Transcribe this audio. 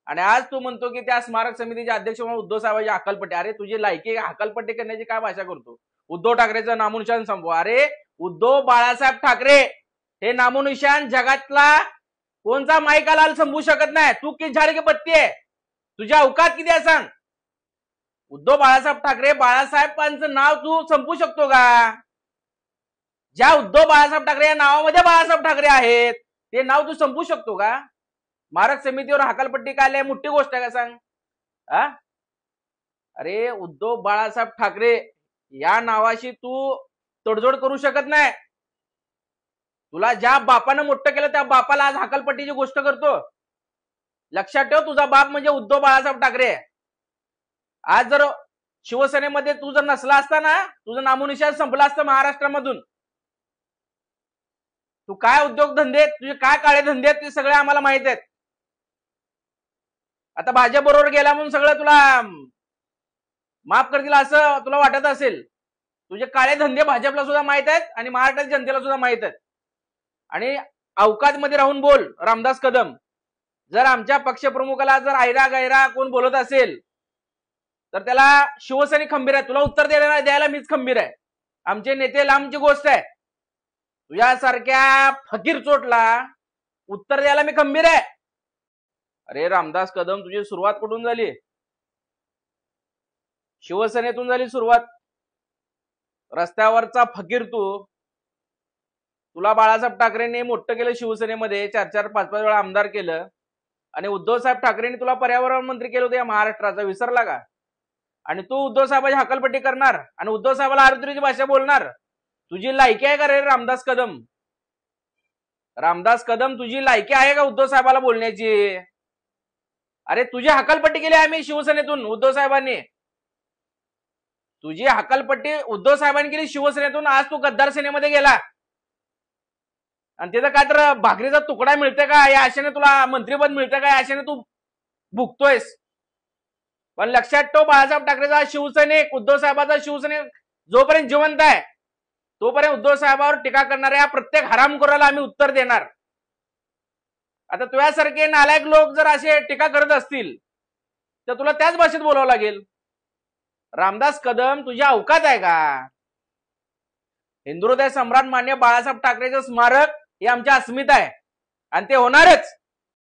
आणि आज तू म्हणतो की त्या स्मारक समितीचे अध्यक्ष म्हणून उद्धव साहेबांची हकालपट्टी. अरे तुझी लायकी हकालपट्टी करण्याची काय भाषा करतो? उद्धव ठाकरेचं नामोनिशान संपवा. अरे उद्धव बाळासाहेब ठाकरे हे नामोनिशान जगातला कोणता माईकालाल संपवू शकत नाही. तू किस झाड की पत्ती आहे? तुझ्या अवकात किती आहे सांग? उद्धव बाळासाहेब ठाकरे बाळासाहेबांचं नाव तू संपवू शकतो का? ज्या उद्धव बाळासाहेब ठाकरे या नावामध्ये बाळासाहेब ठाकरे आहेत ते नाव तू संपवू शकतो का? स्मारक समितीवर हकालपट्टी काय मोठी गोष्ट आहे का सांग? अरे उद्धव बाळासाहेब ठाकरे या नावाशी तू तडजोड करू शकत नाही. तुला ज्या बापानं मोठं केलं त्या बापाला आज हकालपट्टीची गोष्ट करतो. लक्षात ठेव, तुझा बाप म्हणजे उद्धव बाळासाहेब ठाकरे. आज जर शिवसेनेमध्ये तू जर नसला असता ना, तुझं नामोनिशान संपलं असतं महाराष्ट्रामधून. तू काय उद्योगधंदे, तुझे काय काळे धंदे आहेत ते सगळे आम्हाला माहित आहेत. आता भाजप बरोबर गेला म्हणून सगळं तुला माफ करतील असं तुला वाटत असेल. तुझे काळे धंदे भाजपला सुद्धा माहित आहेत आणि महाराष्ट्राच्या जनतेला सुद्धा माहित आहेत. आणि अवकात मध्ये राहून बोल रामदास कदम. जर आमच्या पक्षप्रमुखाला जर ऐरा गैरा कोण बोलत असेल तर त्याला शिवसेना खंबीर आहे. तुला उत्तर द्यायला मीच खंबीर आहे. आमचे नेते लांबची गोष्ट आहे. तुझ्यासारख्या फकीर चोटला उत्तर द्यायला मी खंबीर आहे. अरे रामदास कदम, तुझी सुरुवात कुठून झाली? शिवसेनेतून झाली सुरुवात. रस्त्यावरचा फकीर तू. तुला बाळासाहेब ठाकरेंनी मोठं केलं शिवसेनेमध्ये, 4-4, 5-5 वेळा आमदार केलं. आणि उद्धव साहेब ठाकरेंनी तुला पर्यावरण मंत्री केलं होतं या महाराष्ट्राचा, विसरला का? आणि तू उद्धव साहेबांची हकालपट्टी करणार आणि उद्धव साहेबाला आरुद्रीची भाषा बोलणार. तुझी लायकी आहे का रे रामदास कदम? रामदास कदम, तुझी लायकी आहे का उद्धव साहेबाला बोलण्याची? अरे तुझी हकालपट्टी केली आम्ही शिवसेनेतून उद्धव साहेबांनी. तुझी हकालपट्टी उद्धव साहेबांनी केली शिवसेनेतून. आज तू गद्दार सेनेमध्ये गेला आणि तिथं काय तर भाकरीचा तुकडा मिळते का या आशेने, तुला मंत्रीपद मिळतं का या आशेने तू भुगतोयस. पण लक्षात ठेव, बाळासाहेब ठाकरेचा शिवसैनिक, उद्धव साहेबाचा शिवसैनिक जोपर्यंत जिवंत आहे तोपर्यंत उद्धव साहेबांवर टीका करणाऱ्या या प्रत्येक हरामखोराला आम्ही उत्तर देणार. आता तुझ्यासारखे नालायक लोक जर असे टीका करत असतील तर तुला त्याच भाषेत बोलावं लागेल. रामदास कदम, तुझ्या अवकात आहे का? हिंदुहृदय सम्राट मान्य बाळासाहेब ठाकरेचं स्मारक हे आमची अस्मिता आहे आणि ते होणारच.